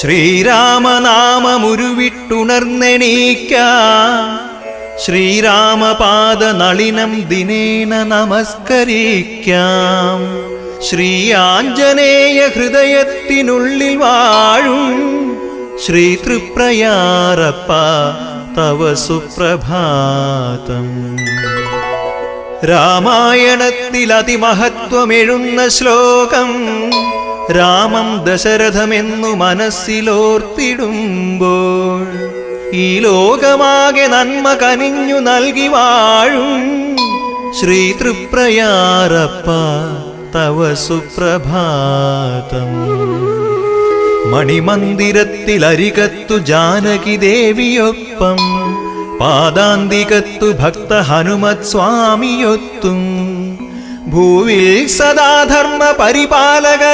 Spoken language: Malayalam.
ശ്രീരാമനാമമുരുവിട്ടുണർന്നെണീക്കാം, ശ്രീരാമപാദ നളിനം ദിനേന നമസ്കരിക്കാം. ശ്രീ ആഞ്ജനേയ ഹൃദയത്തിനുള്ളിൽ വാഴും ശ്രീ തൃപ്രയാരപ്പ തവ സുപ്രഭാതം. രാമായണത്തിൽ അതിമഹത്വമെഴുന്ന ശ്ലോകം രാമം ദശരഥമെന്നു മനസ്സിലോർത്തിടുമ്പോൾ ഈ ലോകമാകെ നന്മ കനിഞ്ഞു നൽകി വാഴും ശ്രീ തൃപ്രയാരപ്പ തവ സുപ്രഭാതം. മണിമന്ദിരത്തിൽ അരികത്തു ജാനകി ദേവിയൊപ്പം, പാദാന്തികത്തു ഭക്ത ഹനുമത് സ്വാമിയൊത്തും, ഭൂവിൽ സദാധർമ്മ പരിപാലകൻ